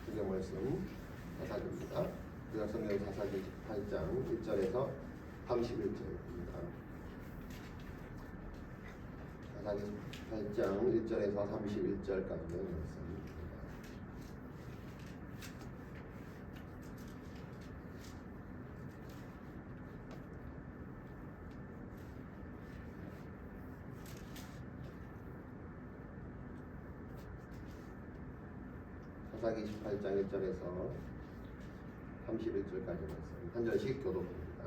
성경 말씀 사사기입니다. 구약성경 사사기 18장 1절에서 31절입니다. 사사기 18장 1절에서 31절까지의 말씀입니다. 사사기 18장 1절에서 31절까지 말씀 한 절씩 교독합니다.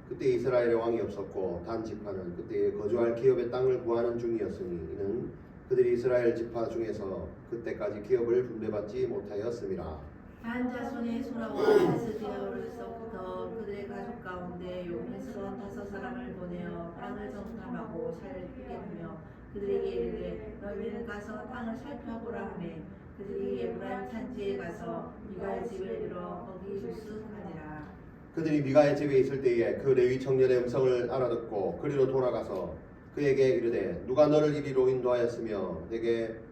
그때 이스라엘에 왕이 없었고 단 지파는 그때 거주할 기업의 땅을 구하는 중이었으니 이는 그들이 이스라엘 지파 중에서 그때까지 기업을 분배받지 못하였음이라. 단 자손의 소라와 에스디아로서부터 그들의 가족 가운데 용맹스러운 5사람을 보내어 땅을 정탐하고 살피게 하며 그들에게 이르되 너희는 가서 땅을 살펴보라 하매 그들이 에브라임 산지에 가서 미가의 집에 이르러 거기 주수하니라. 그들이 미가의 집에 있을 때에 그 레위 청년의 음성을 알아듣고 그리로 돌아가서 그에게 이르되 누가 너를 이리로 인도하였으며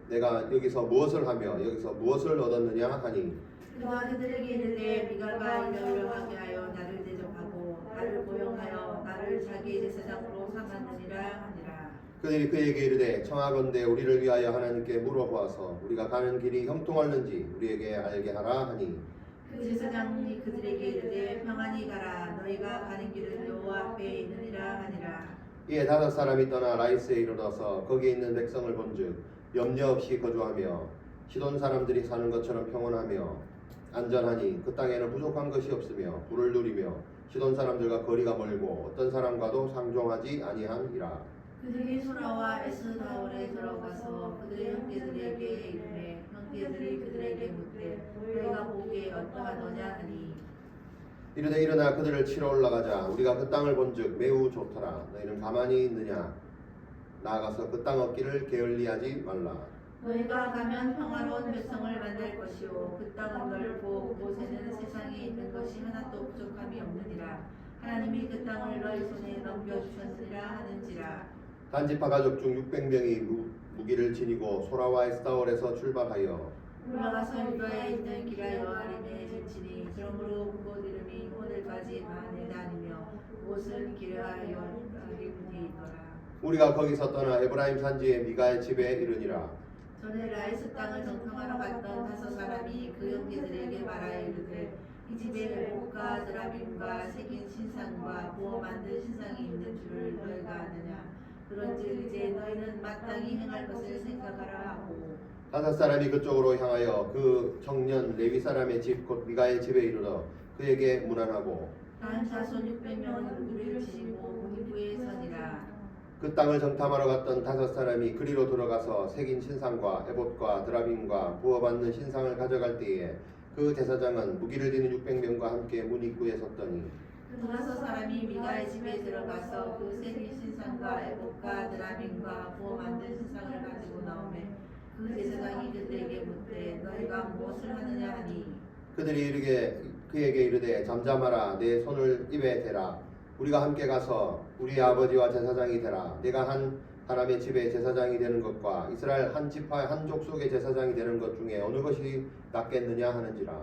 내가 여기서 무엇을 하며 여기서 무엇을 얻었느냐 하니 그가 그들에게 이르되 미가가 이러이러 하게 하여 나를 대접하고 나를 고용하여 나를 자기의 제사장으로 삼았느니라 하니라. 그들이 그에게 이르되 청하건대 우리를 위하여 하나님께 물어보아서 우리가 가는 길이 형통할는지 우리에게 알게 하라 하니 그 제사장이 그들에게 이르되 평안히 가라 너희가 가는 길은 여호와 앞에 있느니라 하니라. 이에 5사람이 떠나 라이스에 이르러서 거기에 있는 백성을 본즉 염려 없이 거주하며 시돈 사람들이 사는 것처럼 평온하며 안전하니 그 땅에는 부족한 것이 없으며 부를 누리며 시돈 사람들과 거리가 멀고 어떤 사람과도 상종하지 아니함이라. 그들이 소라와 에스다올에 들어가서 그들의 형제들에게 이르매 형제들이 그들에게 묻되 너희가 보기에 어떠하더냐 하니 이르되 일어나 그들을 치러 올라가자. 우리가 그 땅을 본즉 매우 좋더라. 너희는 가만히 있느냐? 나아가서 그 땅 얻기를 게을리하지 말라. 너희가 가면 평화로운 백성을 만날 것이요 그 땅은 넓고 그곳에는 세상에 있는 것이 하나도 부족함이 없느니라. 하나님이 그 땅을 너희 손에 넘겨주셨으리라 하는지라. 단지파 가족 중 600명이 무기를 지니고 소라와 에스다올에서 출발하여 올라가서 유다에 있는 기라 여아림에 진치니 그러므로 그곳 이름이 오늘까지 마네단이며 그곳은 기라 여아림이더라. 우리가 거기서 떠나 에브라임 산지의 미가의 집에 이르니라. 전에 라이스 땅을 정탐하러 갔던 5사람이 그 형제들에게 말하여 이르되 이 집에 레목과 드라빔과 새긴 신상과 부어 만든 신상이 있는 줄을 너희가 아느냐. 그런즉 이제 너희는 마땅히 행할 것을 생각하라 하고 5사람이 그쪽으로 향하여 그 청년 레위 사람의 집 곧 미가의 집에 이르러 그에게 문안하고 단 자손 600명은 우리를 치고 문이부에 서니라. 그 땅을 정탐하러 갔던 5사람이 그리로 들어가서 새긴 신상과 에봇과 드라빔과 부어받는 신상을 가져갈 때에 그 제사장은 무기를 지닌 600명과 함께 문 입구에 섰더니 그 5사람이 미가의 집에 들어가서 그 새긴 신상과 에봇과 드라빔과 부어 만든 신상을 가지고 나오매 그 제사장이 그들에게 묻되 너희가 무엇을 하느냐 하니 그들이 그에게 이르되 잠잠하라. 내 손을 입에 대라. 우리가 함께 가서 우리 아버지와 제사장이 되라. 내가 한 사람의 집에 제사장이 되는 것과 이스라엘 한 지파 한 족속의 제사장이 되는 것 중에 어느 것이 낫겠느냐 하는지라.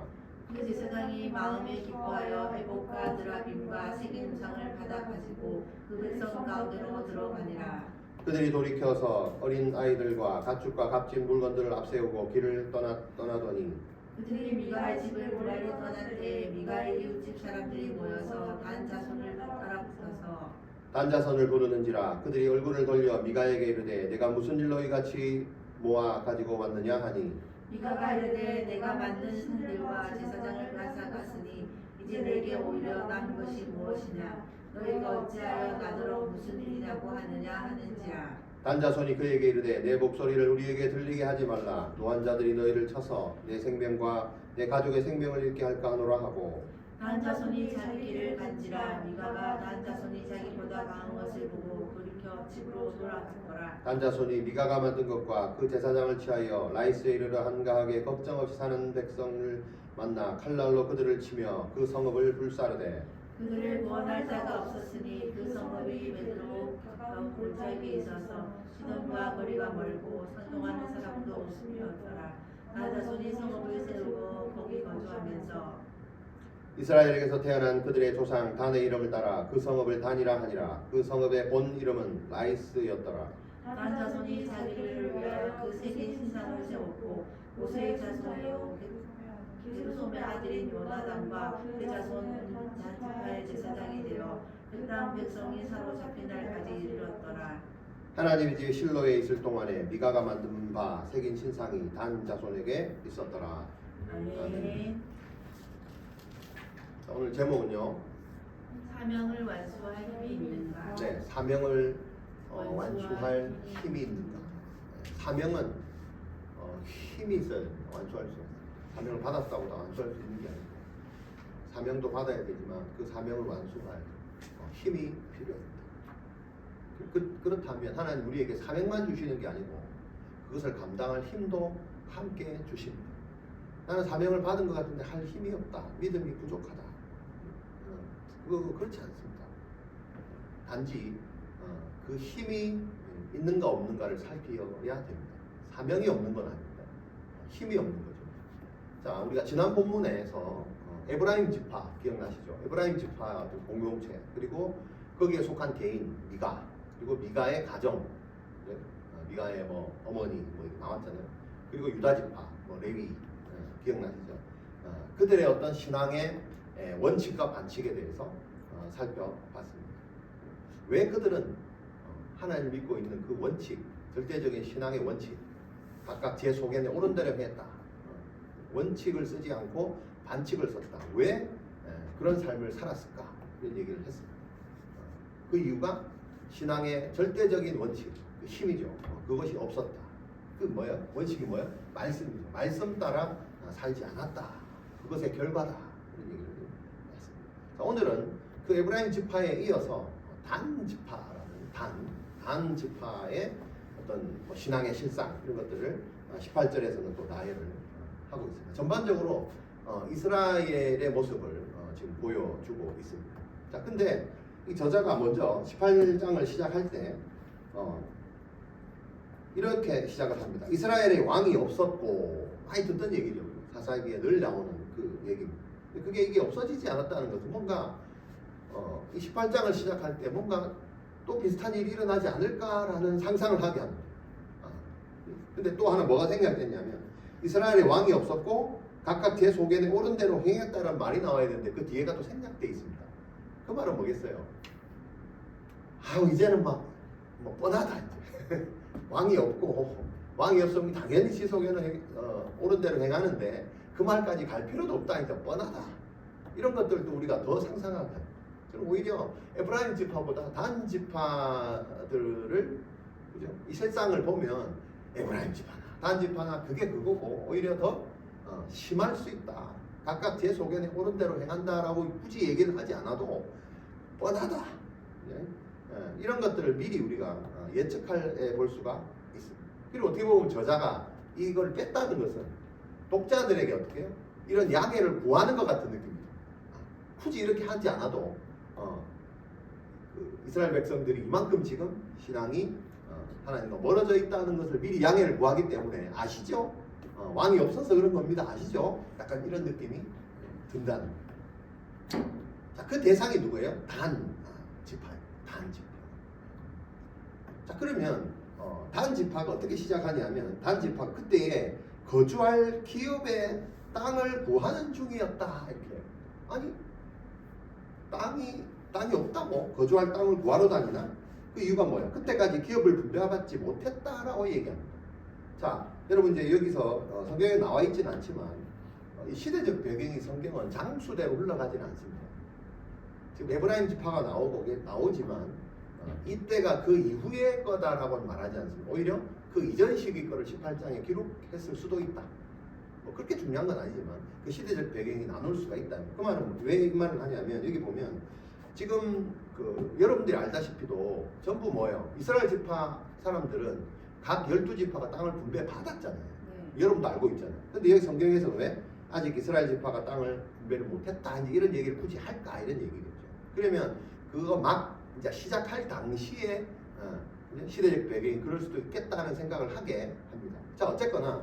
그 제사장이 마음에 기뻐하여 에봇과 드라빔과 새긴 우상을 받아 가지고 그 백성 가운데로 들어가니라. 그들이 돌이켜서 어린 아이들과 가축과 값진 물건들을 앞세우고 길을 떠나더니 그들이 미가의 집을 보라로 떠날 때 미가의 이웃집 사람들이 모여서 단 자손을 따라붙어서 단자선을 부르는지라. 그들이 얼굴을 돌려 미가에게 이르되 내가 무슨 일로 이같이 모아 가지고 왔느냐 하니 미가가 이르되 내가 만든 신들과 제사장을 가져갔으니 이제 내게 오히려 남은 것이 무엇이냐. 너희가 어찌하여 나더러 무슨 일이냐고 하느냐 하는지라. 단자손이 그에게 이르되 내 목소리를 우리에게 들리게 하지 말라. 노한 자들이 너희를 쳐서 내 생명과 내 가족의 생명을 잃게 할까 하노라 하고 단 자손이 자기 길을 간지라. 미가가 단 자손이 자기보다 강한 것을 보고 돌이켜 집으로 돌아갔더라. 단자손이 미가가 만든 것과 그 제사장을 취하여 라이스에 이르러 한가하게 걱정 없이 사는 백성을 만나 칼날로 그들을 치며 그 성읍을 불사르되 그들을 구원할 자가 없었으니 그 성읍이 베드로 가까운 골짜기에 있어서 시돈과 거리가 멀고 선동하는 사람도 없으며 더라. 나 자손이 성읍을 세우고 거기 하면서 이스라엘에게서 태어난 그들의 조상 단의 이름을 따라 그 성읍을 단이라 하니라. 그 성읍의 본 이름은 라이스였더라. 단 자손이 자기를 위하여 그 세계 신상을 세웠고 모세의 자손이요 게르솜의 아들인 요나단과 그 자손 단지파의 제사장이 되어 그 땅 백성이 사로잡힌 날까지 이르렀더라. 하나님의 집 실로에 있을 동안에 미가가 만든 바 새긴 신상이 단 자손에게 있었더라. 아멘. 자, 오늘 제목은요. 사명을 완수할 힘이 있는가? 네, 사명을 완수할 힘이 있는가? 네, 사명은 힘이 있어야 됩니다. 완수할 수 없어요. 사명을 받았다고 다 완수할 수 있는 게 아니고 사명도 받아야 되지만 그 사명을 완수할 힘이 필요합니다. 그렇다면 하나님 우리에게 사명만 주시는 게 아니고 그것을 감당할 힘도 함께 주십니다. 나는 사명을 받은 것 같은데 할 힘이 없다. 믿음이 부족하다. 그렇지 않습니다. 단지 그 힘이 있는가 없는가를 살펴야 됩니다. 사명이 없는 건 아닙니다. 힘이 없는 거죠. 자, 우리가 지난 본문에서 에브라임 지파 기억나시죠? 에브라임 지파 공동체 그리고 거기에 속한 개인 미가 그리고 미가의 가정 미가의 뭐 어머니 뭐 이렇게 나왔잖아요. 그리고 유다 지파 뭐 레위 기억나시죠? 그들의 어떤 신앙의 원칙과 반칙에 대해서 살펴봤습니다. 왜 그들은 하나님을 믿고 있는 그 원칙, 절대적인 신앙의 원칙, 각각 제 속에 옳은 대로 했다. 원칙을 쓰지 않고 반칙을 썼다. 왜 그런 삶을 살았을까? 이런 얘기를 했습니다. 그 이유가 신앙의 절대적인 원칙, 그 힘이죠. 그것이 없었다. 그 뭐야? 원칙이 뭐야? 말씀이죠. 말씀 따라 살지 않았다. 그것의 결과다. 이런 얘기를 했습니다. 자, 오늘은 그 에브라임 지파에 이어서 단 지파라는 단 지파의 어떤 뭐 신앙의 실상 이런 것들을 18절에서는 또 나열을 하고 있습니다. 전반적으로 이스라엘의 모습을 지금 보여주고 있습니다. 자, 근데 이 저자가 먼저 18장을 시작할 때 이렇게 시작을 합니다. 이스라엘의 왕이 없었고 많이 듣던 얘기죠. 사사기에 늘 나오는 그 얘기입니다. 그게 이게 없어지지 않았다는 것은 뭔가 이 18장을 시작할 때 뭔가 또 비슷한 일이 일어나지 않을까라는 상상을 하게 합니다. 근데 또 하나 뭐가 생각됐냐면 이스라엘의 왕이 없었고 각각 제 속에는 옳은 대로 행했다는 말이 나와야 되는데 그 뒤에가 또 생략되어 있습니다. 그 말은 뭐겠어요? 이제는 뭐 뻔하다 이제. 왕이 없고 왕이 없으면 당연히 지 속에는 옳은 대로 행하는데 그 말까지 갈 필요도 없다. 이제 뻔하다. 이런 것들도 우리가 더 상상하게 합니다. 저는 오히려 에브라임 지파보다 단 지파들을 그죠? 이 세상을 보면 에브라임 지파나 단 지파나 그게 그거고 오히려 더 심할 수 있다. 각각 제 속에는 옳은 대로 행한다라고 굳이 얘기를 하지 않아도 뻔하다. 이런 것들을 미리 우리가 예측해 볼 수가 있습니다. 그리고 어떻게 보면 저자가 이걸 뺐다는 것은 독자들에게 어떻게 해요? 이런 양해를 구하는 것 같은 느낌입니다. 굳이 이렇게 하지 않아도 그 이스라엘 백성들이 이만큼 지금 신앙이 하나님과 멀어져 있다는 것을 미리 양해를 구하기 때문에 아시죠? 왕이 없어서 그런 겁니다. 아시죠? 약간 이런 느낌이 든다는 거예요. 자, 그 대상이 누구예요? 단 지파예요. 단 지파. 자, 그러면 단 지파가 어떻게 시작하냐면 단 지파 그때에 거주할 기업의 땅을 구하는 중이었다 이렇게. 아니 땅이 없다고 거주할 땅을 구하러 다니나? 그 이유가 뭐야? 그때까지 기업을 분배받지 못했다라고 얘기합니다. 자, 여러분 이제 여기서 성경에 나와 있지는 않지만 이 시대적 배경이 성경은 장수대로 흘러가지는 않습니다. 지금 에브라임 지파가 나오지만 이때가 그 이후의 거다라고는 말하지 않습니다. 오히려 그 이전 시기 거를 18장에 기록했을 수도 있다. 뭐 그렇게 중요한 건 아니지만 그 시대적 배경이 나눌 수가 있다. 그 말은 왜 이 말을 하냐면 여기 보면 지금 그 여러분들이 알다시피도 전부 뭐예요? 이스라엘 지파 사람들은 각 12지파가 땅을 분배받았잖아요. 여러분도 알고 있잖아요. 근데 여기 성경에서는 왜 아직 이스라엘 지파가 땅을 분배를 못했다 이런 얘기를 굳이 할까 이런 얘기겠죠. 그러면 그거 막 이제 시작할 당시에 시대적 배경이 그럴 수도 있겠다는 생각을 하게 합니다. 자, 어쨌거나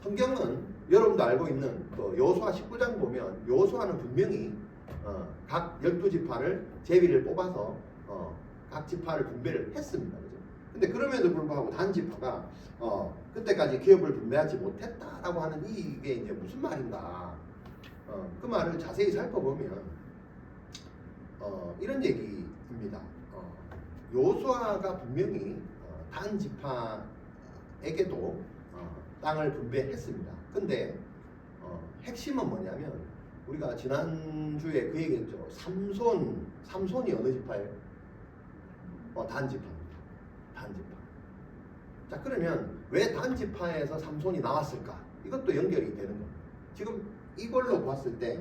성경은 여러분도 알고 있는 그 여호수아 19장 보면 여호수아는 분명히 각 12지파를 제비를 뽑아서 각 지파를 분배를 했습니다. 그죠? 근데 그럼에도 불구하고 단 지파가 그때까지 기업을 분배하지 못했다라고 하는 이게 이제 무슨 말인가? 그 말을 자세히 살펴보면 이런 얘기입니다. 여호수아가 분명히 단 지파에게도 땅을 분배했습니다. 근데 핵심은 뭐냐면 우리가 지난주에 그 얘기했죠. 삼손이 어느 지파예요? 단지파입니다. 단지파. 자, 그러면 왜 단지파에서 삼손이 나왔을까? 이것도 연결이 되는 겁니다. 지금 이걸로 봤을 때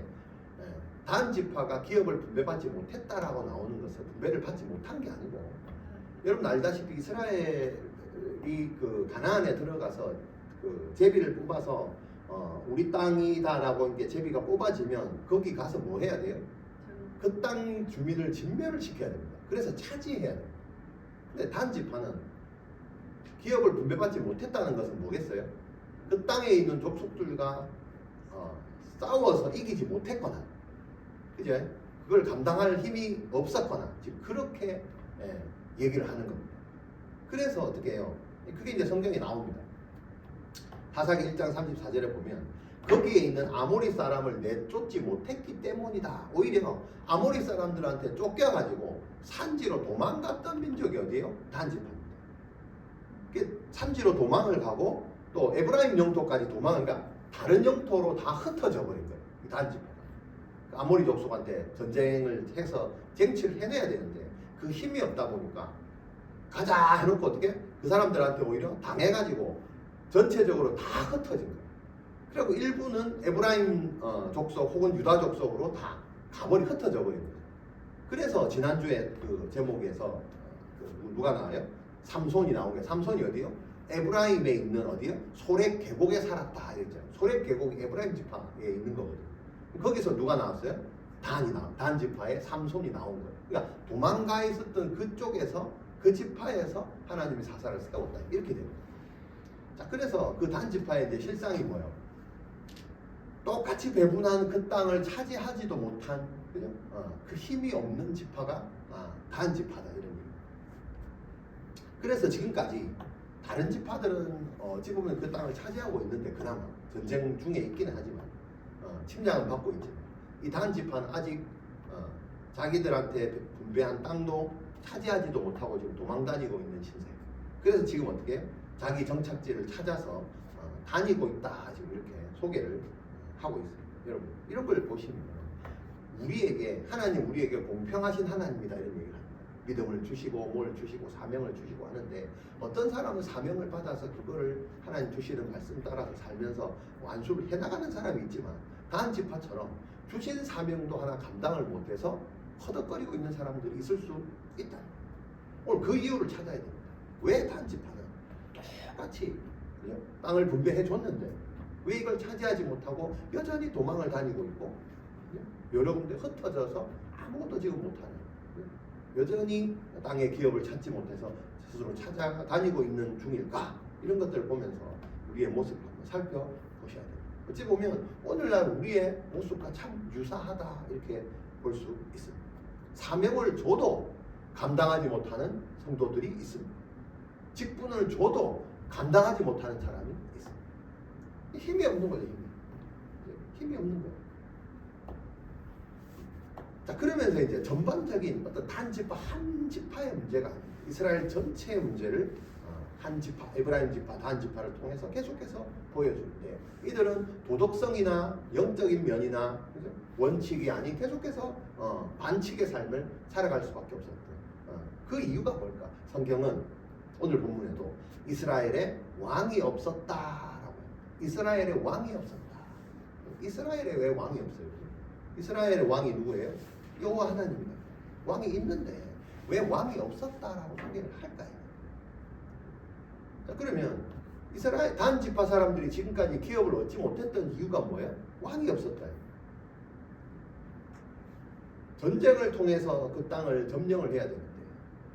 단지파가 기업을 분배받지 못했다라고 나오는 것은 분배를 받지 못한 게 아니고, 여러분 알다시피 이스라엘이 그 가나안에 들어가서 그 제비를 뽑아서 우리 땅이다라고 이게 제비가 뽑아지면 거기 가서 뭐 해야 돼요? 그 땅 주민을 진멸을 시켜야 됩니다. 그래서 차지해야 됩니다. 근데 단지파는 기업을 분배받지 못했다는 것은 뭐겠어요? 그 땅에 있는 족속들과 싸워서 이기지 못했거나, 그죠? 그걸 감당할 힘이 없었거나, 지금 그렇게 얘기를 하는 겁니다. 그래서 어떻게 해요? 그게 이제 성경에 나옵니다. 사사기 1장 34절에 보면 거기에 있는 아모리 사람을 내쫓지 못했기 때문이다. 오히려 아모리 사람들한테 쫓겨가지고 산지로 도망갔던 민족이 어디예요? 단지파입니다. 산지로 도망을 가고 또 에브라임 영토까지 도망을, 그러니까 다른 영토로 다 흩어져 버린 거예요. 이 단지파가. 아모리 족속한테 전쟁을 해서 쟁취를 해내야 되는데 그 힘이 없다 보니까 가자 해놓고 어떻게 그 사람들한테 오히려 당해가지고 전체적으로 다 흩어진 거예요. 그리고 일부는 에브라임 족속 혹은 유다 족속으로 다 흩어져 버린 거예요. 그래서 지난주에 그 제목에서 누가 나와요? 삼손이 나온 게, 삼손이 어디요? 에브라임에 있는 어디요? 소렙 계곡에 살았다 이랬잖아요. 소렙 계곡이 에브라임 지파에 있는 거거든요. 거기서 누가 나왔어요? 단 지파에 삼손이 나온 거예요. 그러니까 도망가 있었던 그쪽에서 그 지파에서 하나님이 사사를 세웠다 이렇게 됩니다. 자, 그래서 그 단 지파의 이제 실상이 뭐예요? 똑같이 배분한 그 땅을 차지하지도 못한, 그죠? 그 힘이 없는 지파가 단 지파다 이런 얘기입니다. 그래서 지금까지 다른 지파들은 어찌 보면 그 땅을 차지하고 있는데, 그나마 전쟁 중에 있기는 하지만 침략은 받고 있지만 이 단 지파는 아직 자기들한테 분배한 땅도 차지하지도 못하고 지금 도망다니고 있는 신세. 그래서 지금 어떻게 자기 정착지를 찾아서 다니고 있다 지금 이렇게 소개를 하고 있습니다. 여러분 이런 걸 보시면 하나님 우리에게 공평하신 하나님이다 이런 얘기를 합니다. 믿음을 주시고 뭘 주시고 사명을 주시고 하는데, 어떤 사람은 사명을 받아서 그거를 하나님 주시는 말씀 따라서 살면서 완수를 해나가는 사람이 있지만, 단 지파처럼 주신 사명도 하나 감당을 못해서 허덕거리고 있는 사람들이 있을 수 있다. 오늘 그 이유를 찾아야 됩니다. 왜 단 지파는 똑같이 땅을 분배해 줬는데 왜 이걸 차지하지 못하고 여전히 도망을 다니고 있고 여러 군데 흩어져서 아무것도 지금 못하는, 여전히 땅의 기업을 찾지 못해서 스스로 찾아다니고 있는 중일까? 이런 것들을 보면서 우리의 모습을 한번 살펴보셔야 돼요. 어찌 보면 오늘날 우리의 모습과 참 유사하다 이렇게 볼 수 있습니다. 사명을 줘도 감당하지 못하는 성도들이 있습니다. 직분을 줘도 감당하지 못하는 사람이 있습니다. 힘이 없는 거죠. 힘이 없는 거예요. 자, 그러면서 이제 전반적인 어떤 단 지파 한 지파의 문제가 아닙니다. 이스라엘 전체의 문제를 한 지파, 에브라임 지파, 단 지파를 통해서 계속해서 보여주는데, 이들은 도덕성이나 영적인 면이나 그죠? 원칙이 아닌 계속해서 반칙의 삶을 살아갈 수밖에 없었던 그 이유가 뭘까? 성경은 오늘 본문에도 이스라엘에 왕이 없었다라고 해요. 이스라엘에 왕이 없었다. 이스라엘에 왜 왕이 없어요? 이스라엘의 왕이 누구예요? 여호와 하나님입니다. 왕이 있는데 왜 왕이 없었다라고 소개를 할까요? 자, 그러면 이스라엘 단 지파 사람들이 지금까지 기업을 얻지 못했던 이유가 뭐예요? 왕이 없었다. 전쟁을 통해서 그 땅을 점령을 해야 되는데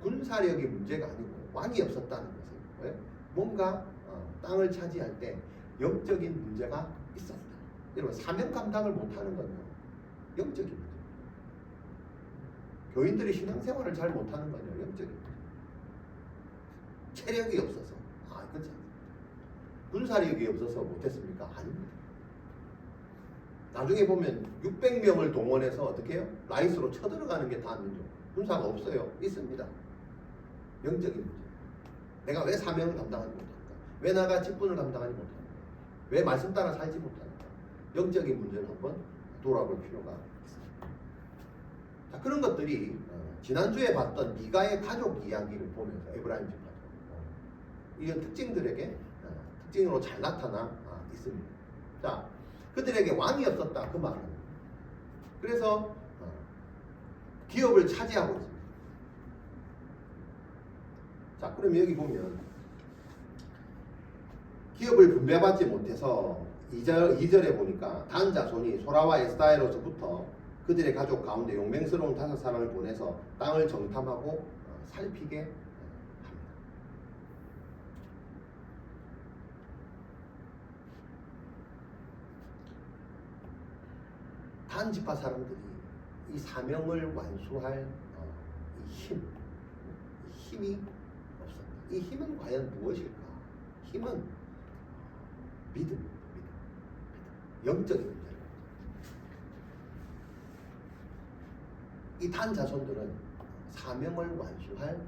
군사력이 문제가 아니고 왕이 없었다는 것은 뭐예요? 뭔가 땅을 차지할 때 영적인 문제가 있었다. 여러분 사명 감당을 못하는 건요 영적인 문제. 교인들이 신앙생활을 잘 못하는 건요 영적인 문제. 체력이 없어서 그렇지 않습니다. 군사력이 없어서 못했습니까? 아닙니다. 나중에 보면 600명을 동원해서 어떻게 해요? 라이스로 쳐들어가는 게 다민족. 군사가 없어요. 있습니다. 영적인 문제. 내가 왜 사명을 감당하지 못할까? 왜 나가 직분을 감당하지 못할까? 왜 말씀 따라 살지 못할까? 영적인 문제를 한번 돌아볼 필요가 있습니다. 자, 그런 것들이 지난주에 봤던 미가의 가족 이야기를 보면서 에브라임 집화죠. 이런 특징들에게 특징으로 잘 나타나 있습니다. 자, 그들에게 왕이 없었다 그 말은. 그래서 기업을 차지하고 있습니다. 자, 그럼 여기 보면 기업을 분배받지 못해서 2절에 보니까 단 자손이 소라와 에스다에로서부터 그들의 가족 가운데 용맹스러운 5사람을 보내서 땅을 정탐하고 살피게 합니다. 단 지파 사람들이 이 사명을 완수할 힘이 없었다. 이 힘은 과연 무엇일까? 힘은 믿음. 영적인 문제입니다. 이 단 자손들은 사명을 완수할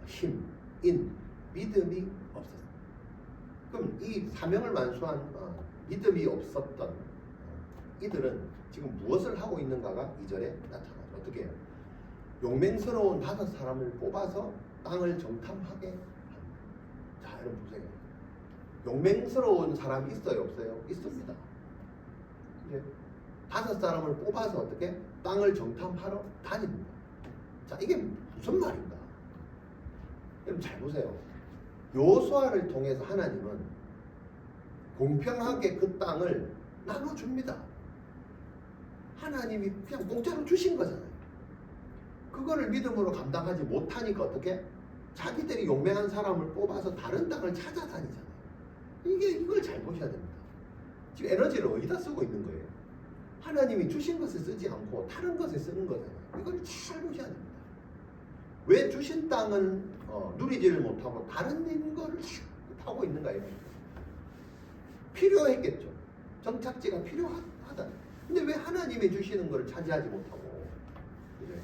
힘인 믿음이 없었습니다. 그럼 이 사명을 완수한 믿음이 없었던 이들은 지금 무엇을 하고 있는가가 2절에 나타나죠. 어떻게 해요? 용맹스러운 5사람을 뽑아서 땅을 정탐하게 합니다. 자, 여러분 보세요. 용맹스러운 사람이 있어요? 없어요? 있습니다. 이제 5사람을 뽑아서 어떻게? 땅을 정탐하러 다닙니다. 자, 이게 무슨 말인가? 여러분 잘 보세요. 여호수아를 통해서 하나님은 공평하게 그 땅을 나눠줍니다. 하나님이 그냥 공짜로 주신 거잖아요. 그거를 믿음으로 감당하지 못하니까 어떻게? 자기들이 용맹한 사람을 뽑아서 다른 땅을 찾아다니잖아요. 이걸 잘 보셔야 됩니다. 지금 에너지를 어디다 쓰고 있는 거예요? 하나님이 주신 것을 쓰지 않고 다른 것에 쓰는 거잖아요. 이걸 잘 보셔야 됩니다. 왜 주신 땅은 누리지를 못하고 다른 거를 하고 있는가 이거예요. 필요했겠죠. 정착지가 필요하다. 근데 왜 하나님이 주시는 걸 차지하지 못하고 그래?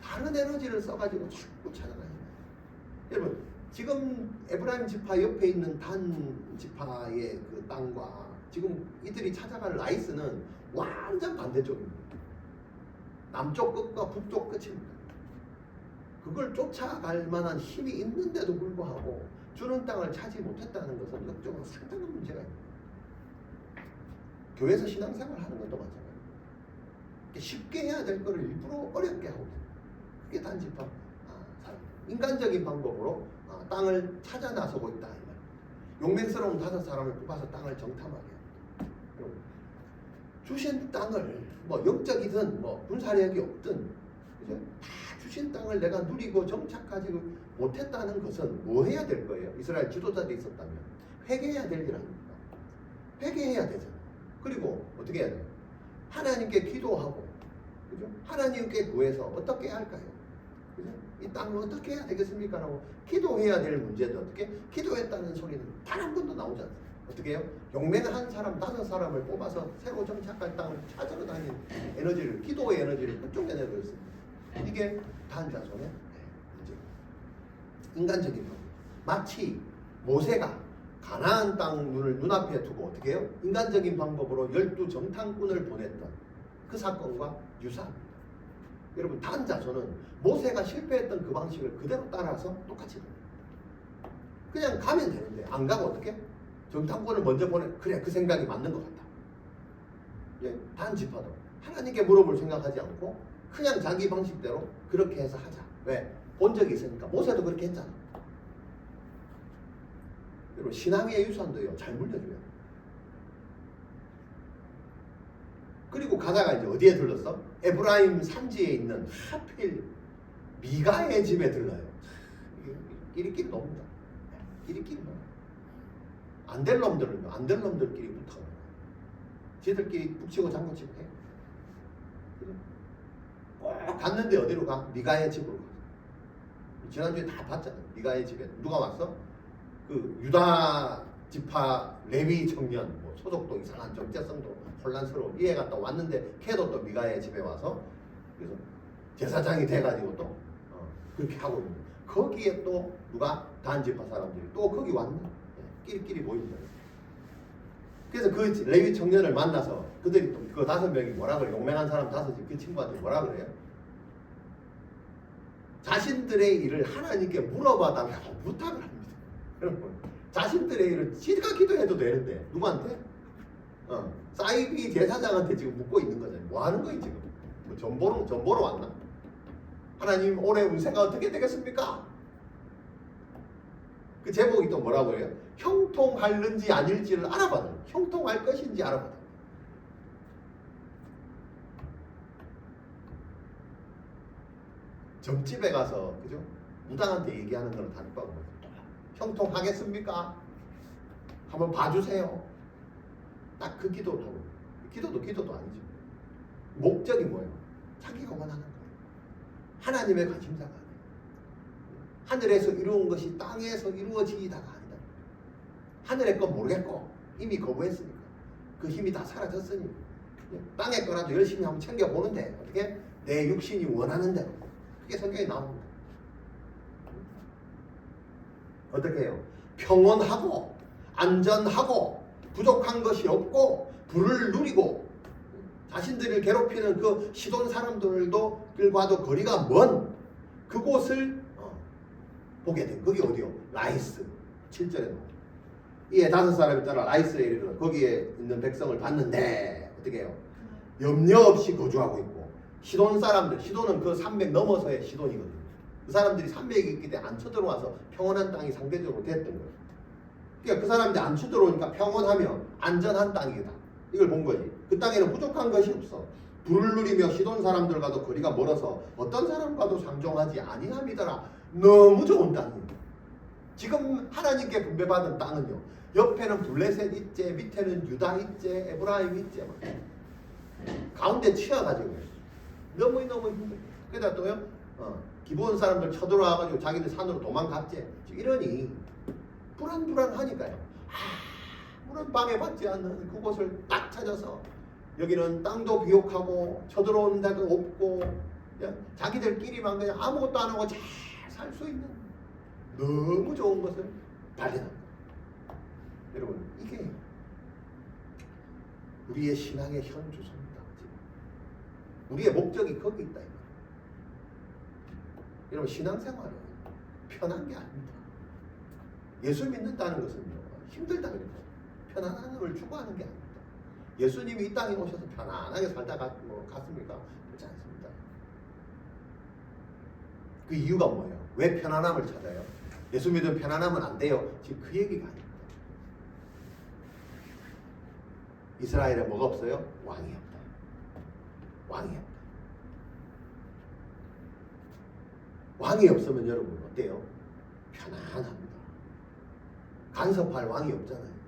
다른 에너지를 써가지고 자꾸 찾아다니는 거예요. 여러분 지금 에브라임 지파 옆에 있는 단 지파의 그 땅과 지금 이들이 찾아갈 라이스는 완전 반대쪽입니다. 남쪽 끝과 북쪽 끝입니다. 그걸 쫓아갈 만한 힘이 있는데도 불구하고 주는 땅을 차지 못했다는 것은 역적으로 상당한 문제가 있습니다. 교회에서 신앙생활 하는 것도 마찬가지입니다. 쉽게 해야 될 거를 일부러 어렵게 하고 있습니다. 그게 단지파 사람. 인간적인 방법으로 땅을 찾아 나서고 있다. 이 말. 용맹스러운 5사람을 뽑아서 땅을 정탐하게 합니다. 여러분, 주신 땅을 뭐 영적이든 뭐 군사력이 없든 이제 다 주신 땅을 내가 누리고 정착하지 못했다는 것은 뭐 해야 될 거예요? 이스라엘 지도자들이 있었다면 회개해야 될 일 아닙니까? 회개해야 되잖아요. 그리고 어떻게 해야 돼요? 하나님께 기도하고, 그죠? 하나님께 구해서 어떻게 해야 할까요? 그죠? 이 땅을 어떻게 해야 되겠습니까? 라고 기도해야 될 문제도 어떻게? 기도했다는 소리는 단 한 번도 나오지 않습니다. 어떻게 해요? 용맹한 사람 5사람을 뽑아서 새로 정착할 땅을 찾으러 다니는 에너지를, 기도의 에너지를 그쪽에 내버렸습니다. 이게 단자손의 문제입니다. 인간적인 방법. 마치 모세가 가나안 땅 눈앞에 두고 어떻게 해요? 인간적인 방법으로 12 정탐꾼을 보냈던 그 사건과 유사합니다. 여러분 단자손은 모세가 실패했던 그 방식을 그대로 따라서 똑같이 됩니다. 그냥 가면 되는데 안 가고 어떻게? 정탐꾼을 먼저 보내. 그래, 그 생각이 맞는 것 같다. 예, 단지파도 하나님께 물어볼 생각하지 않고 그냥 자기 방식대로 그렇게 해서 하자. 왜? 본 적이 있으니까. 모세도 그렇게 했잖아. 그리고 신앙의 유산도요, 잘 물려줘요. 그리고 가다가 이제 어디에 들렀어? 에브라임 산지에 있는 하필 미가의 집에 들러요. 끼리끼리 놉니다. 끼리끼리 놉니다. 안 될 놈들끼리 붙어. 지들끼리 북치고 장구치고 해. 꼭 갔는데 어디로 가? 미가의 집으로 가. 지난주에 다 봤잖아요. 미가의 집에 누가 왔어? 그 유다 지파 레위 청년, 뭐 소속도 이상한 정체성도 혼란스러워 이해가 또 왔는데 걔도 또 미가의 집에 와서 그래서 제사장이 돼가지고 또 그렇게 하고 있는 거예요. 거기에 또 누가 단 지파 사람들이 또 거기 왔네. 끼리끼리 모입니다. 그래서 그 레위 청년을 만나서 그들이 또 그 5명이 뭐라 그래요? 용맹한 사람 5이 그 친구한테 뭐라 그래요? 자신들의 일을 하나님께 물어봐달라고 부탁을 합니다. 여러분, 자신들의 일을 지가 기도해도 되는데 누구한테? 사이비 제사장한테 지금 묻고 있는 거잖아요. 뭐 하는 거예요 지금? 뭐 전보러 왔나? 하나님 올해 운세가 어떻게 되겠습니까? 그 제목이 또 뭐라고 해요? 형통할는지 아닐지를 알아봐라. 형통할 것인지 알아봐라. 점집에 가서 그죠? 무당한테 얘기하는 거는 다를 바고 형통하겠습니까? 한번 봐주세요. 딱 그 기도도 아니지. 목적이 뭐예요? 자기가 원하는 거예요. 하나님의 관심사가 아니에요. 하늘에서 이루은 것이 땅에서 이루어지다가 아니다. 하늘의 건 모르겠고 이미 거부했으니까 그 힘이 다 사라졌으니 땅의 거라도 열심히 한번 챙겨보는데 어떻게? 내 육신이 원하는 대로. 그게 성경에 나옵니다. 어떻게 해요? 평온하고 안전하고 부족한 것이 없고 부를 누리고 자신들을 괴롭히는 그 시돈 사람들과도 거리가 먼 그곳을 보게 된. 그게 어디요? 라이스 7절에 나옵니다. 이에 5사람이 따라 라이스에 이르러 거기에 있는 백성을 봤는데 어떻게 해요? 염려 없이 거주하고 있고 시돈 사람들, 시돈은 그 산맥 넘어서의 시돈이거든요. 그 사람들이 산맥이 있기 때문에 안 쳐들어와서 평온한 땅이 상대적으로 됐던 거예요. 그러니까 그 사람들이 안 쳐들어오니까 평온하며 안전한 땅이다. 이걸 본 거지. 그 땅에는 부족한 것이 없어. 불을 누리며 시돈 사람들과도 거리가 멀어서 어떤 사람과도 상종하지 아니함이더라. 너무 좋은 땅이에요. 지금 하나님께 분배받은 땅은요. 옆에는 블레셋 있제, 밑에는 유다 있제, 에브라임 있제 막. 가운데 치여가지고 너무 힘들어. 그러다 또요. 기본 사람들 쳐들어와가지고 자기들 산으로 도망갔지. 이러니 불안하니까요. 아무런 방해받지 않는 그곳을 딱 찾아서 여기는 땅도 비옥하고 쳐들어오는 데도 없고 그냥 자기들끼리만 그냥 아무것도 안 하고 잘 살 수 있는 너무 좋은 것을 발견합니다. 여러분 이게 우리의 신앙의 현주소입니다. 우리의 목적이 거기 있다. 여러분 신앙생활은 편한 게 아닙니다. 예수 믿는다는 것은요 힘들다 그래요. 편안함을 추구하는 게 아닙니다. 예수님이 이 땅에 오셔서 편안하게 살다 갔습니까? 그렇지 않습니다. 그 이유가 뭐예요? 왜 편안함을 찾아요? 예수 믿으면 편안하면 안 돼요. 지금 그 얘기가 아닙니다. 이스라엘에 뭐가 없어요? 왕이 없다. 왕이 없다. 왕이 없으면 여러분 어때요? 편안합니다. 간섭할 왕이 없잖아요.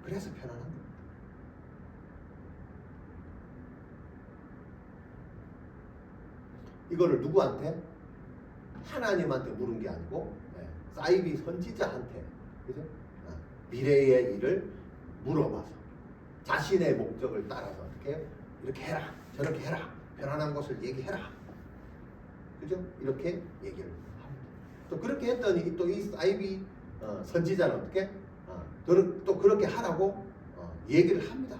그래서 편안한 겁니다. 이거를 누구한테? 하나님한테 물은 게 아니고 사이비 선지자한테 그죠? 미래의 일을 물어봐서 자신의 목적을 따라서 어떻게 해요? 이렇게 해라 저렇게 해라 편안한 것을 얘기해라 그죠? 이렇게 얘기를 합니다. 또 그렇게 했더니 또 이 사이비 선지자는 어떻게? 또 그렇게 하라고 얘기를 합니다.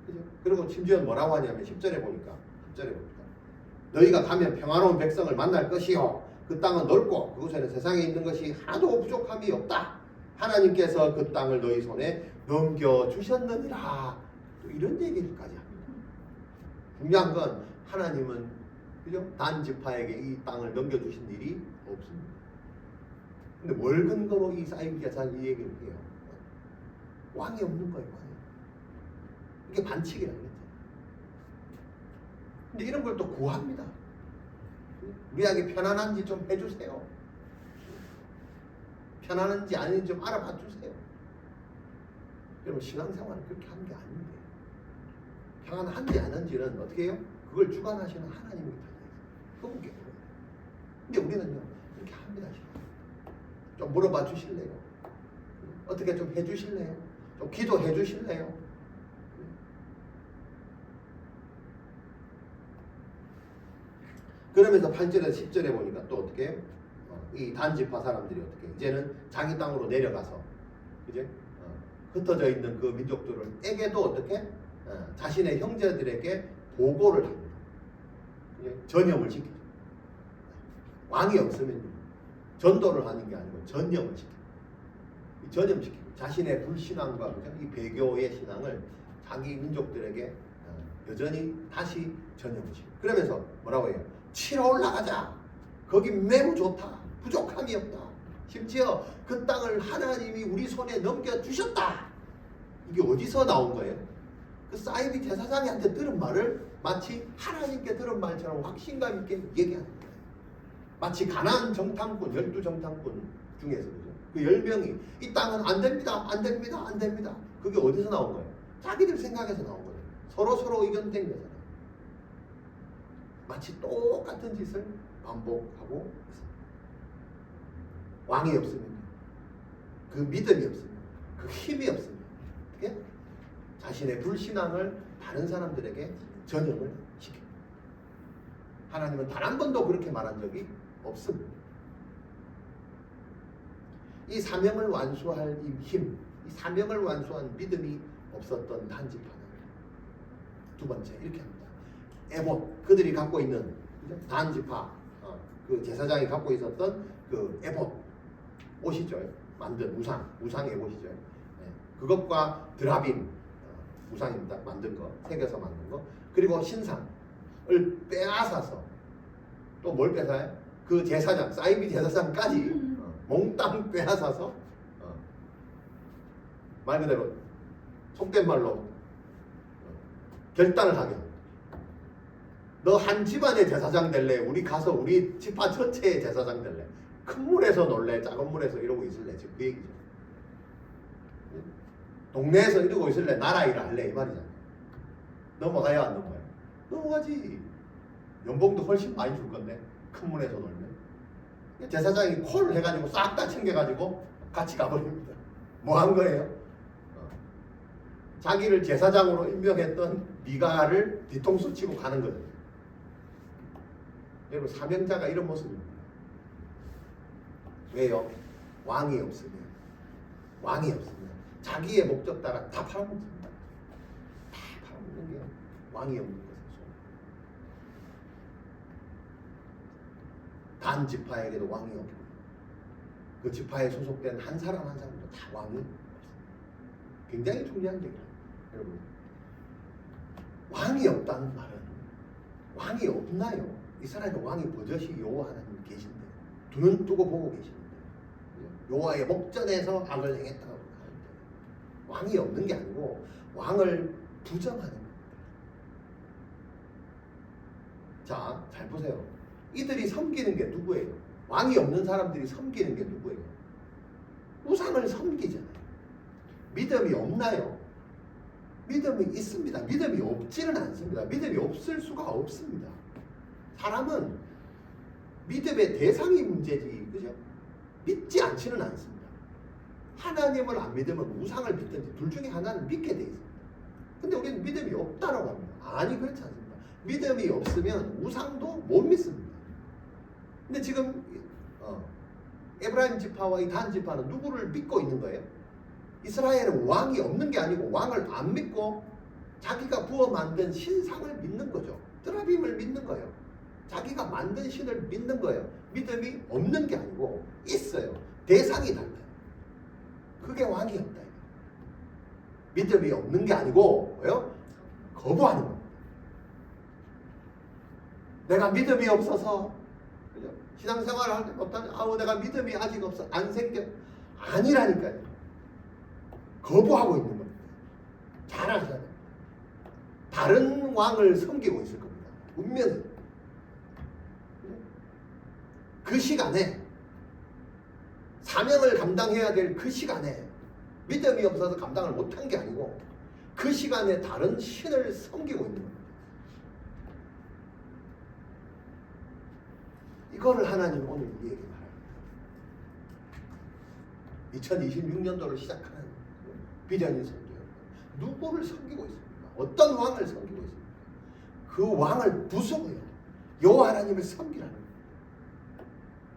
그죠? 그리고 심지어 뭐라고 하냐면 10절에 보니까 너희가 가면 평화로운 백성을 만날 것이요 그 땅은 넓고 그곳에는 세상에 있는 것이 하나도 부족함이 없다. 하나님께서 그 땅을 너희 손에 넘겨주셨느니라. 또 이런 얘기까지 합니다. 중요한 건 하나님은 그죠? 단 지파에게 이 땅을 넘겨주신 일이 없습니다. 근데 뭘 근거로 이 사이비가 이 얘기를 해요? 왕이 없는 거예요. 왕이. 이게 반칙이라고 그랬죠. 근데 이런 걸 또 구합니다. 우리에게 편안한지 좀 해주세요. 편안한지 아닌지 좀 알아봐 주세요. 여러분 신앙생활은 그렇게 하는 게 아닌데 평안한지 아닌지는 어떻게 해요? 그걸 주관하시는 하나님이 달려있어요. 그분께 물어요. 근데 우리는요 이렇게 합니다. 좀 물어봐 주실래요? 어떻게 좀 해주실래요? 좀 기도해 주실래요? 그러면서 8절에서 10절에 보니까 또 어떻게 해요? 이 단지파 사람들이 어떻게 해요? 이제는 자기 땅으로 내려가서 이제 흩어져 있는 그 민족들에게도 어떻게 자신의 형제들에게 보고를 합니다. 전염을 시키죠. 왕이 없으면 전도를 하는 게 아니고 전염을 시켜요. 전염시키고 자신의 불신앙과 이 배교의 신앙을 자기 민족들에게 여전히 다시 전염시키고 그러면서 뭐라고 해요? 치러 올라가자. 거기 매우 좋다. 부족함이 없다. 심지어 그 땅을 하나님이 우리 손에 넘겨주셨다. 이게 어디서 나온 거예요? 그 사이비 제사장한테 들은 말을 마치 하나님께 들은 말처럼 확신감 있게 얘기하는 거예요. 마치 가나안 정탐꾼 12정탐꾼 중에서 그 10명이 이 땅은 안 됩니다. 안 됩니다. 안 됩니다. 그게 어디서 나온 거예요? 자기들 생각에서 나온 거예요. 서로 의견 된 거잖아요. 마치 똑같은 짓을 반복하고 있습니다. 왕이 없으면 그 믿음이 없으면 그 힘이 없으면 어떻게? 자신의 불신앙을 다른 사람들에게 전염을 시킵니다. 하나님은 단 한 번도 그렇게 말한 적이 없습니다. 이 사명을 완수할 이 힘, 이 사명을 완수한 믿음이 없었던 단지파는 두 번째 이렇게 합니다. 에봇, 그들이 갖고 있는 단지파, 그 제사장이 갖고 있었던 그 에봇 옷이죠. 만든 우상의 옷이죠. 그것과 드라빔 우상입니다. 만든 거, 새겨서 만든 거. 그리고 신상을 빼앗아서 또 뭘 뺏어요? 그 제사장, 사이비 제사장까지 몽땅 빼앗아서 말 그대로 속된 말로 결단을 하게. 너 한 집안의 제사장 될래? 우리 가서 우리 집안 전체의 제사장 될래? 큰 물에서 놀래? 작은 물에서 이러고 있을래? 지금 그 얘기죠. 동네에서 이러고 있을래? 나라 일을 할래? 이 말이잖아. 넘어가야 안 넘어가요? 넘어가지. 연봉도 훨씬 많이 줄 건데 큰 물에서 놀면. 제사장이 콜을 해가지고 싹 다 챙겨가지고 같이 가버립니다. 뭐 한 거예요? 자기를 제사장으로 임명했던 미가를 뒤통수 치고 가는 거예요. 여러분 사명자가 이런 모습입니다. 왜요? 왕이 없으면 자기의 목적 따라 다 팔아먹습니다. 다 팔아먹는 게 왕이 없는 것이죠. 단 지파에게도 왕이 없고 그 지파에 소속된 한 사람 한 사람도 다 왕이 없습니다. 굉장히 중요한 얘기예요. 여러분 왕이 없다는 말은 왕이 없나요? 이스라엘에 왕이 버젓이 여호와 하나님 계신데 두 눈 뜨고 보고 계시는데 여호와의 목전에서 악을 행했다고 하는데 왕이 없는 게 아니고 왕을 부정하는 겁니다. 자, 잘 보세요. 이들이 섬기는 게 누구예요? 왕이 없는 사람들이 섬기는 게 누구예요? 우상을 섬기잖아요. 믿음이 없나요? 믿음이 있습니다. 믿음이 없지는 않습니다. 믿음이 없을 수가 없습니다. 사람은 믿음의 대상이 문제지, 그죠? 믿지 않지는 않습니다. 하나님을 안 믿으면 우상을 믿든지 둘 중에 하나는 믿게 돼 있습니다. 근데 우리는 믿음이 없다라고 합니다. 아니 그렇지 않습니다. 믿음이 없으면 우상도 못 믿습니다. 근데 지금 에브라임 지파와 이 단 지파는 누구를 믿고 있는 거예요? 이스라엘은 왕이 없는 게 아니고 왕을 안 믿고 자기가 부어 만든 신상을 믿는 거죠. 드라빔을 믿는 거예요. 자기가 만든 신을 믿는 거예요. 믿음이 없는 게 아니고 있어요. 대상이 달라요. 그게 왕이 없다. 믿음이 없는 게 아니고 뭐요? 거부하는 겁니다. 내가 믿음이 없어서 신앙생활을 할 때 못하는 내가 믿음이 아직 없어 안 생겨 아니라니까요. 거부하고 있는 겁니다. 잘 아셔야 됩니다. 다른 왕을 섬기고 있을 겁니다. 분명히 그 시간에 사명을 감당해야 될 그 시간에 믿음이 없어서 감당을 못한 게 아니고 그 시간에 다른 신을 섬기고 있는 거예요. 이거를 하나님 오늘 우리에게 말합니다. 2026년도를 시작하는 비전인 성도요. 누구를 섬기고 있습니까? 어떤 왕을 섬기고 있습니까? 그 왕을 부수고요. 여호와 하나님을 섬기라는 거예요.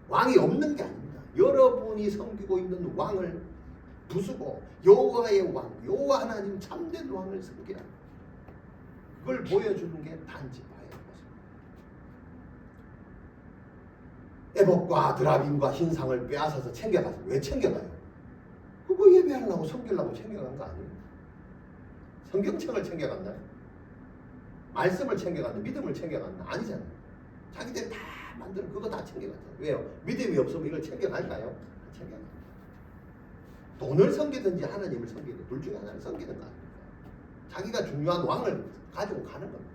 왕이 없는 게 아닙니다. 여러분이 섬기고 있는 왕을 부수고 여호와의 왕, 여호와 하나님 참된 왕을 섬기라는 거예요. 그걸 보여주는 게 단지파예요. 에봇과 드라빔과 흰상을 빼앗아서 챙겨가서 왜 챙겨가요? 그거 예배하려고 섬기려고 챙겨간 거 아니에요? 성경책을 챙겨갔나요? 말씀을 챙겨갔나? 믿음을 챙겨갔나? 아니잖아요. 자기들이 다 만드는 그거 다 챙겨갔잖아요. 왜요? 믿음이 없으면 이걸 챙겨갈까요? 챙겨가. 돈을 섬기든지 하나님을 섬기든지 둘 중에 하나를 섬기는 거 아닙니까? 자기가 중요한 왕을 가지고 가는 겁니다.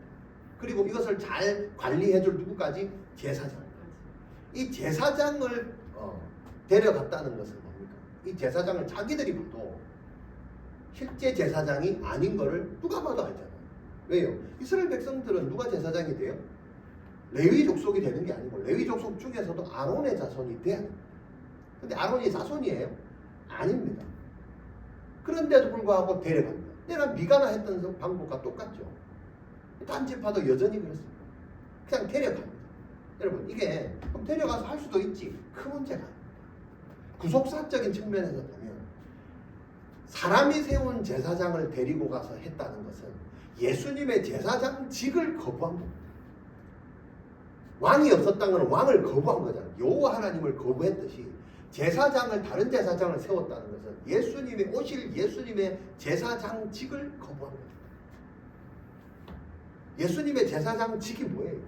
그리고 이것을 잘 관리해줄 누구까지? 제사장. 이 제사장을 데려갔다는 것은 뭡니까? 이 제사장을 자기들이 봐도 실제 제사장이 아닌 거를 누가 봐도 알잖아요. 왜요? 이스라엘 백성들은 누가 제사장이 돼요? 레위 족속이 되는 게 아니고 레위 족속 중에서도 아론의 자손이 돼야 돼요. 근데 아론이 자손이에요? 아닙니다. 그런데도 불구하고 데려갑니다. 내가 미가나 했던 방법과 똑같죠. 단지파도 여전히 그렇습니다. 그냥 데려갑니다. 여러분 이게 그럼 데려가서 할 수도 있지. 그 문제가 아닙니다. 구속사적인 측면에서 보면 사람이 세운 제사장을 데리고 가서 했다는 것은 예수님의 제사장직을 거부한 겁니다. 왕이 없었다는 건 왕을 거부한 거잖아요. 여호와 하나님을 거부했듯이 제사장을 다른 제사장을 세웠다는 것은 예수님이 오실 예수님의 제사장직을 거부한 겁니다. 예수님의 제사장직이 뭐예요?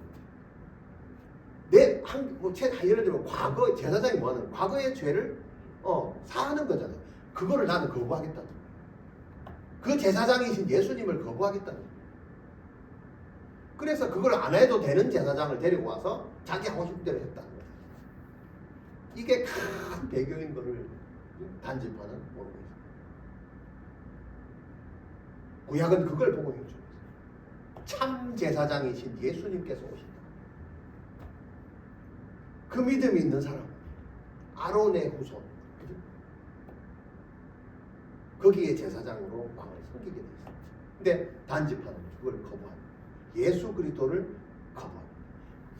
예를 들면 과거 제사장이 뭐하는 과거의 죄를 사하는 거잖아요. 그거를 나는 거부하겠다는 거예요. 그 제사장이신 예수님을 거부하겠다는 거예요. 그래서 그걸 안 해도 되는 제사장을 데리고 와서 자기 하고 싶은 대로 했다는 거예요. 이게 큰 배경인 거를 단지파는 모르고 있어요. 구약은 그걸 보고 있죠. 참 제사장이신 예수님께서 오신다. 그 믿음이 있는 사람, 아론의 후손, 거기에 제사장으로 왕을 섬기게 돼 있습니다. 근데 단지파는 그걸 거부합니다. 예수 그리스도를 거부합니다.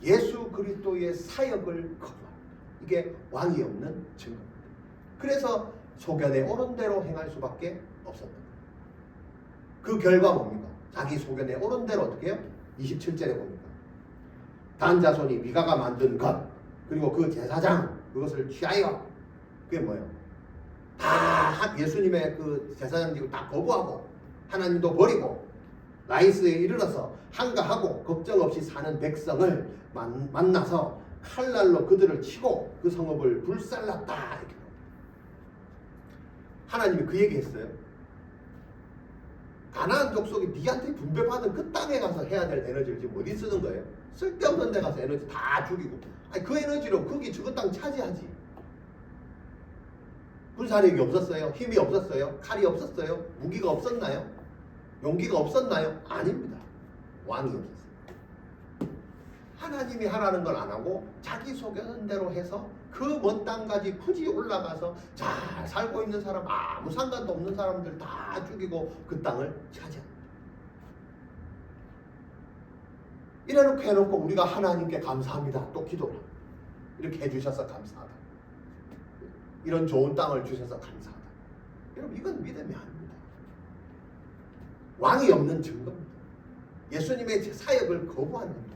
예수 그리스도의 사역을 거부합니다. 이게 왕이 없는 증거입니다. 그래서 소견에 오른 대로 행할 수밖에 없었던 거예요. 그 결과 뭡니까? 자기 소견에 오른 대로 어떻게 해요? 27절에 봅니까? 단 자손이 미가가 만든 것 그리고 그 제사장 그것을 취하여 그게 뭐예요? 다 예수님의 그 제사장직을 다 거부하고 하나님도 버리고 라이스에 이르러서 한가하고 걱정 없이 사는 백성을 만나서 칼날로 그들을 치고 그 성읍을 불살랐다 이렇게. 하나님이 그 얘기했어요. 가나안 족속이 니한테 분배받은 그 땅에 가서 해야 될 에너지를 지금 어디 쓰는 거예요? 쓸데없는 데 가서 에너지 다 죽이고 아니 그 에너지로 거기 저거 땅 차지하지. 군사력이 없었어요? 힘이 없었어요? 칼이 없었어요? 무기가 없었나요? 용기가 없었나요? 아닙니다. 왕이 없었어요. 하나님이 하라는 걸 안 하고 자기 속여는 대로 해서 그 먼 땅까지 굳이 올라가서 잘 살고 있는 사람 아무 상관도 없는 사람들 다 죽이고 그 땅을 차지합니다. 이래놓고 해놓고 우리가 하나님께 감사합니다. 또 기도를 합니다. 이렇게 해주셔서 감사하다. 이런 좋은 땅을 주셔서 감사하다. 여러분 이건 믿음이 아닙니다. 왕이 없는 증거입니다. 예수님의 사역을 거부하는 겁니다.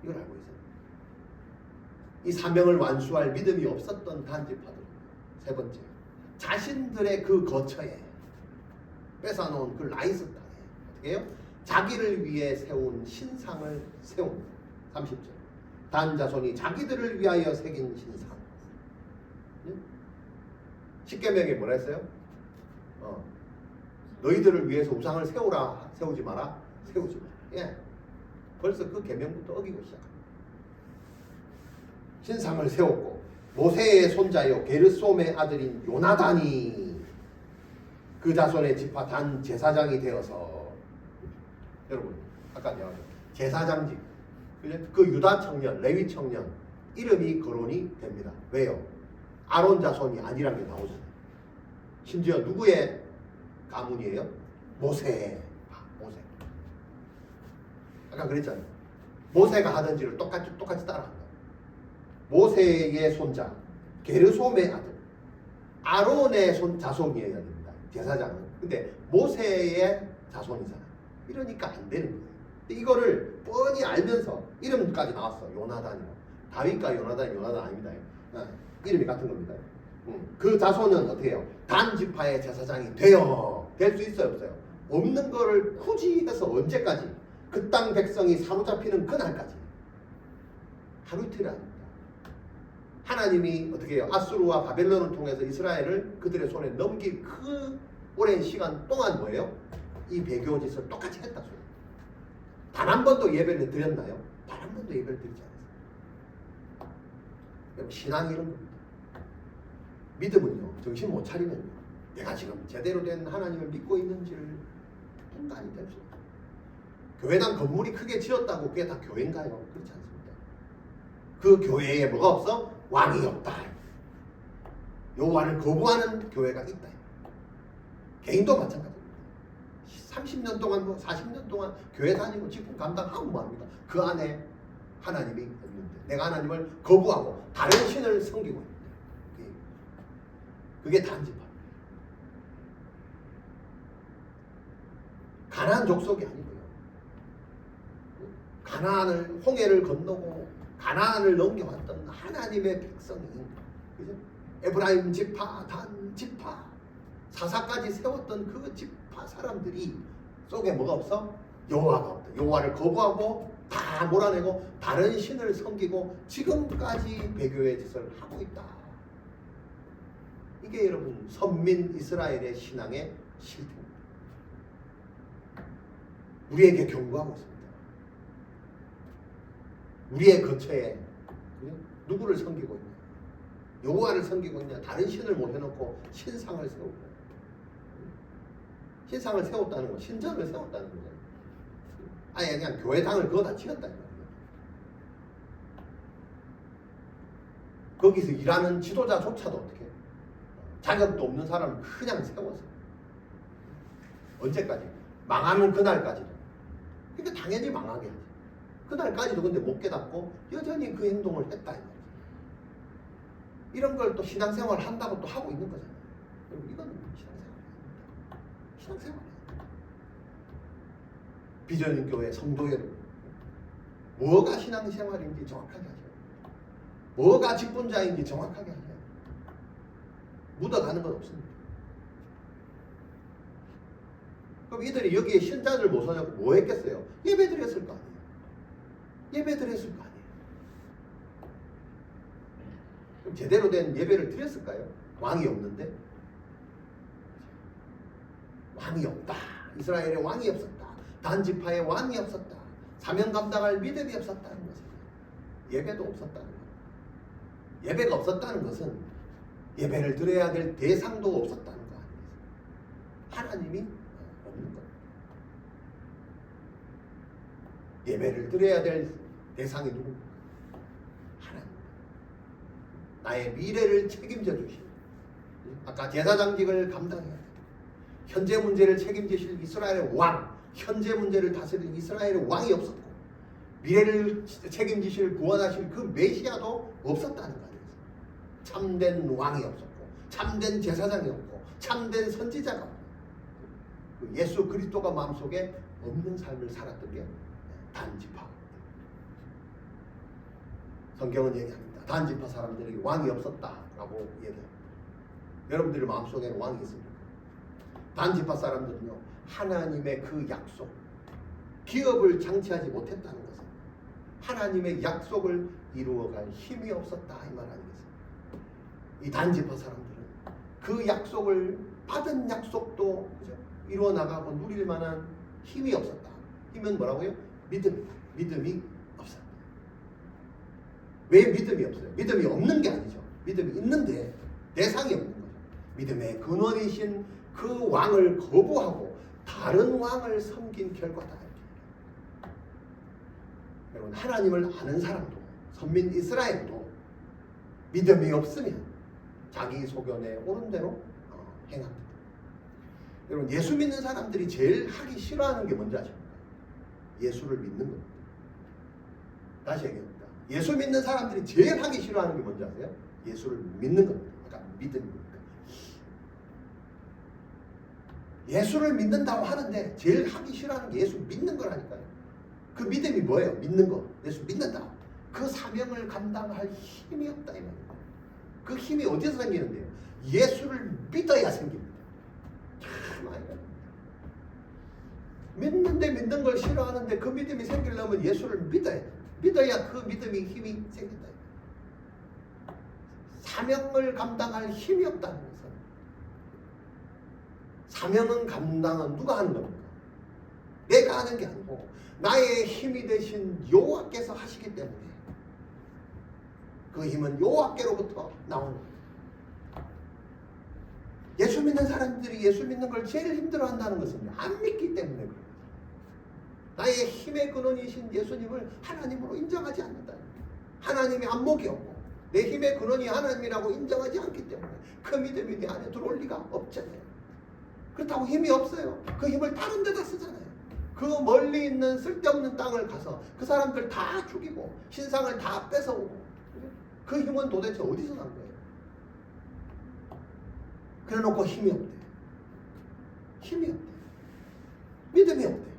이걸 알고 있어요. 이 사명을 완수할 믿음이 없었던 단지파들. 세 번째, 자신들의 그 거처에 뺏어놓은 그 라이스 땅에 어떻게 해요? 자기를 위해 세운 신상을 세웁니다. 30절. 단 자손이 자기들을 위하여 새긴 신상. 십계명에 뭐라 했어요? 너희들을 위해서 우상을 세우라, 세우지 마라, 세우지 마라. 예. 벌써 그 계명부터 어기고 시작합니다. 신상을 세웠고 모세의 손자요 게르솜의 아들인 요나단이 그 자손의 지파 단 제사장이 되어서 여러분 아까 내가 제사장직 그 유다 청년 레위 청년 이름이 거론이 됩니다. 왜요? 아론 자손이 아니란 게 나오잖아요. 심지어 누구의 가문이에요? 모세. 모세. 아까 그랬잖아요. 모세가 하던 일을 똑같이 따라한다. 모세의 손자 게르솜의 아들 아론의 자손이어야 됩니다. 제사장은. 근데 모세의 자손이잖아. 이러니까 안 되는 거예요. 근데 이거를 뻔히 알면서 이름까지 나왔어. 요나단이요. 다윗과 요나단 아닙니다. 이름이 같은 겁니다. 그 자손은 어떻게 해요? 단 지파의 제사장이 될 수 있어요, 없어요? 없는 거를 굳이 해서 언제까지? 그 땅 백성이 사로잡히는 그날까지. 하루 이틀이 아닙니다. 하나님이 어떻게 해요? 아수르와 바벨론을 통해서 이스라엘을 그들의 손에 넘길 그 오랜 시간 동안 뭐예요? 이 배교 짓을 똑같이 했다 소리. 단 한 번도 예배를 드렸나요? 단 한 번도 예배를 드리지 않았어요. 여러분 신앙이 이런 겁니다. 믿음은요 정신 못 차리면 내가 지금 제대로 된 하나님을 믿고 있는지를 분간이 될 수 없어요. 교회당 건물이 크게 지었다고 그게 다 교회인가요? 그렇지 않습니다. 그 교회에 뭐가 없어? 왕이 없다. 여호와를 거부하는 교회가 있다. 개인도 마찬가지입니다. 30년 동안 40년 동안 교회 다니고 직분 감당하고 말입니다. 그 안에 하나님이 없는데 내가 하나님을 거부하고 다른 신을 섬기고 있는데 그게 단지파입니다. 가나안 족속이 아니고요. 가나안을 홍해를 건너고 가나안을 넘겨왔던 하나님의 백성이 그죠? 에브라임 지파, 단 지파, 사사까지 세웠던 그 지파 사람들이 속에 뭐가 없어? 여호와가 없다. 여호와를 거부하고 다 몰아내고 다른 신을 섬기고 지금까지 배교의 짓을 하고 있다. 이게 여러분 선민 이스라엘의 신앙의 실태입니다. 우리에게 경고하고 있습니다. 우리의 거처에 누구를 섬기고 있냐? 여호와를 섬기고 있냐? 다른 신을 못 해놓고 신상을 세우고 신상을 세웠다는 건 신전을 세웠다는 거예요. 아예 그냥 교회당을 그거 다 지었다는 거예요. 거기서 일하는 지도자조차도 어떻게 자격도 없는 사람을 그냥 세워서 언제까지? 망하는 그날까지도. 그러니까 당연히 망하게 하지. 그날까지도 근데 못 깨닫고 여전히 그 행동을 했다. 이런 걸 또 신앙생활 한다고 또 하고 있는 거잖아요. 이건 신앙생활. 비전인 교회 성도 여러분, 뭐가 신앙생활인지 정확하게 하셔야 됩니다. 뭐가 직분자인지 정확하게 하셔야 됩니다. 묻어가는 건 없습니다. 그럼 이들이 여기에 신자들 모셔놓고 뭐 했겠어요? 예배 드렸을 거 아니에요. 예배 드렸을 거 아니에요. 그럼 제대로 된 예배를 드렸을까요? 왕이 없는데? 왕이 없다. 이스라엘에 왕이 없었다. 단지파에 왕이 없었다. 사명 감당할 믿음이 없었다는 것은 예배도 없었다는 거예요. 예배가 없었다는 것은 예배를 드려야 될 대상도 없었다는 거 아니겠어요? 하나님이 없는 거예요. 예배를 드려야 될 대상이 누굽니까? 하나님. 나의 미래를 책임져 주신 아까 제사장직을 감당해야 돼. 현재 문제를 책임지실 이스라엘의 왕, 현재 문제를 다스릴 이스라엘의 왕이 없었고 미래를 책임지실 구원하실 그 메시아도 없었다는 거 아니겠어요? 참된 왕이 없었고 참된 제사장이 없고 참된 선지자가 없고 예수 그리스도가 마음속에 없는 삶을 살았던 게 단지파. 성경은 얘기합니다. 단지파 사람들이 왕이 없었다라고 얘기합니다. 여러분들의 마음속에는 왕이 있습니까? 단지파 사람들은요, 하나님의 그 약속, 기업을 장치하지 못했다는 것은 하나님의 약속을 이루어갈 힘이 없었다 이 말 아니겠어요? 이 단지파 사람들은 그 약속을 받은 약속도 그죠? 이루어 나가고 누릴 만한 힘이 없었다. 힘은 뭐라고요? 믿음이 없었다. 왜 믿음이 없어요? 믿음이 없는 게 아니죠. 믿음이 있는데 대상이 없는 거죠. 믿음의 근원이신 그 왕을 거부하고 다른 왕을 섬긴 결과다. 여러분, 하나님을 아는 사람도, 선민 이스라엘도 믿음이 없으면 자기 소견에 옳은 대로 행합니다. 여러분, 예수 믿는 사람들이 제일 하기 싫어하는 게 뭔지 아십니까? 예수를 믿는 겁니다. 다시 얘기합니다. 예수 믿는 사람들이 제일 하기 싫어하는 게 뭔지 아세요? 예수를 믿는 겁니다. 그러니까 믿음입니다. 예수를 믿는다고 하는데 제일 하기 싫어하는 게 예수 믿는 거라니까요. 그 믿음이 뭐예요? 믿는 거. 예수 믿는다. 그 사명을 감당할 힘이 없다 이 말입니다. 그 힘이 어디서 생기는데요? 예수를 믿어야 생깁니다. 참 아이가 믿는데 믿는 걸 싫어하는데 그 믿음이 생기려면 예수를 믿어야 돼. 믿어야 그 믿음이 힘이 생긴다. 사명을 감당할 힘이 없다는 것은, 사명은 감당은 누가 하는 겁니까? 내가 하는 게 아니고 나의 힘이 되신 여호와께서 하시기 때문에 그 힘은 여호와께로부터 나오는 겁니다. 예수 믿는 사람들이 예수 믿는 걸 제일 힘들어한다는 것은 안 믿기 때문에 그럽니다. 나의 힘의 근원이신 예수님을 하나님으로 인정하지 않는다. 하나님의 안목이 없고 내 힘의 근원이 하나님이라고 인정하지 않기 때문에 그 믿음이 내 안에 들어올 리가 없잖아요. 그렇다고 힘이 없어요. 그 힘을 다른 데다 쓰잖아요. 그 멀리 있는 쓸데없는 땅을 가서 그 사람들 다 죽이고 신상을 다 뺏어오고, 그 힘은 도대체 어디서 난 거예요? 그래놓고 힘이 없대. 힘이 없대. 믿음이 없대.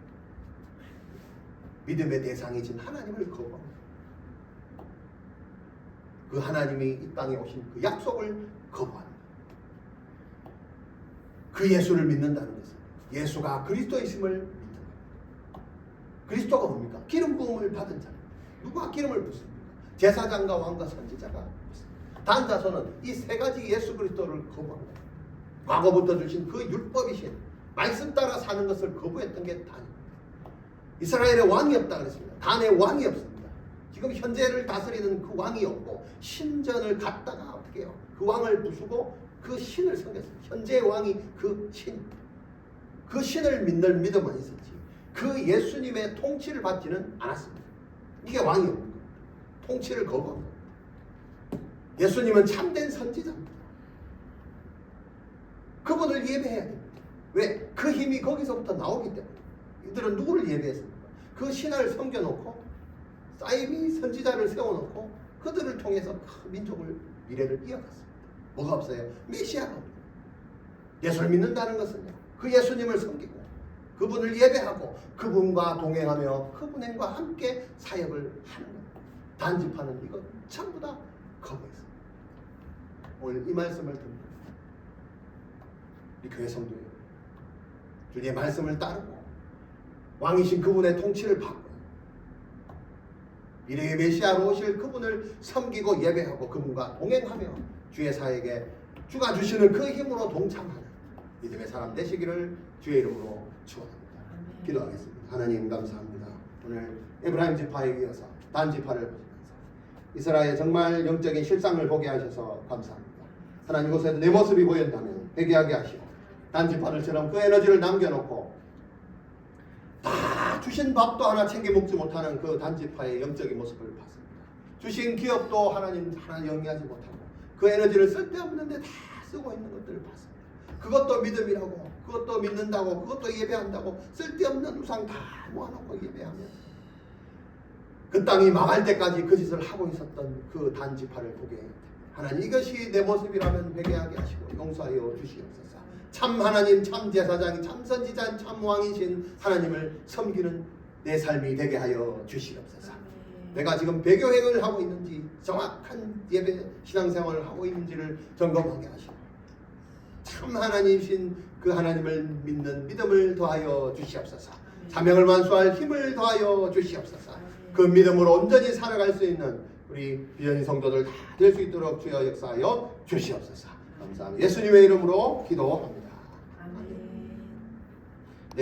믿음의 대상이신 하나님을 거부합니다. 그 하나님이 이 땅에 오신 그 약속을 거부합니다. 그 예수를 믿는다는 것은 예수가 그리스도이심을 믿는 겁니다. 그리스도가 뭡니까? 기름 부음을 받은 자. 누가 기름을 붓습니까? 제사장과 왕과 선지자가 붓습니다. 단자손은 이 세 가지 예수 그리스도를 거부합니다. 과거부터 주신 그 율법이신 말씀 따라 사는 것을 거부했던 게 단입니다. 이스라엘의 왕이 없다 그랬습니다. 단의 왕이 없습니다. 지금 현재를 다스리는 그 왕이 없고 신전을 갖다가 어떻게 해요? 그 왕을 부수고 그 신을 섬겼습니다. 현재의 왕이 그 신, 그 신을 믿는 믿음만 있었지 그 예수님의 통치를 받지는 않았습니다. 이게 왕이 없는 겁니다. 통치를 거부한 겁니다. 예수님은 참된 선지자입니다. 그분을 예배해야 됩니다. 왜? 그 힘이 거기서부터 나오기 때문에. 이들은 누구를 예배했습니까? 그 신을 섬겨놓고 사이비 선지자를 세워놓고 그들을 통해서 그 민족을 미래를 이어갔습니다. 뭐가 없어요? 메시아가 없습니다. 예수를 믿는다는 것은요, 그 예수님을 섬기고 그분을 예배하고 그분과 동행하며 그분과 함께 사역을 하는 겁니다. 단지파는 이거 전부 다 거부했습니다. 오늘 이 말씀을 듣는 우리 교회 성도예요. 주님의 말씀을 따르고 왕이신 그분의 통치를 받고 미래의 메시아로 오실 그분을 섬기고 예배하고 그분과 동행하며 주의 사역에 주가 주시는 그 힘으로 동참하는 믿음의 사람 되시기를 주의 이름으로 축원합니다. 기도하겠습니다. 하나님 감사합니다. 오늘 에브라임 지파에 이어서 단 지파를 보시면서 이스라엘 정말 영적인 실상을 보게 하셔서 감사합니다. 하나님 이곳에 내 모습이 보인다면 회개하게 하시고 단 지파들처럼 그 에너지를 남겨놓고 다 주신 밥도 하나 챙겨 먹지 못하는 그 단지파의 영적인 모습을 봤습니다. 주신 기업도 하나님 하나 영위하지 못하고 그 에너지를 쓸데없는데 다 쓰고 있는 것들을 봤습니다. 그것도 믿음이라고, 그것도 믿는다고, 그것도 예배한다고 쓸데없는 우상 다 모아놓고 예배하며 그 땅이 망할 때까지 그 짓을 하고 있었던 그 단지파를 보게 하나님 이것이 내 모습이라면 회개하게 하시고 용서하여 주시옵소서. 참 하나님, 참 제사장, 참 선지자, 참 왕이신 하나님을 섬기는 내 삶이 되게 하여 주시옵소서. 내가 지금 배교행을 하고 있는지 정확한 예배 신앙생활을 하고 있는지를 점검하게 하시고 참 하나님이신 그 하나님을 믿는 믿음을 더하여 주시옵소서. 사명을 완수할 힘을 더하여 주시옵소서. 그 믿음으로 온전히 살아갈 수 있는 우리 비전이 성도들 다 될 수 있도록 주여 역사하여 주시옵소서. 감사합니다. 예수님의 이름으로 기도합니다.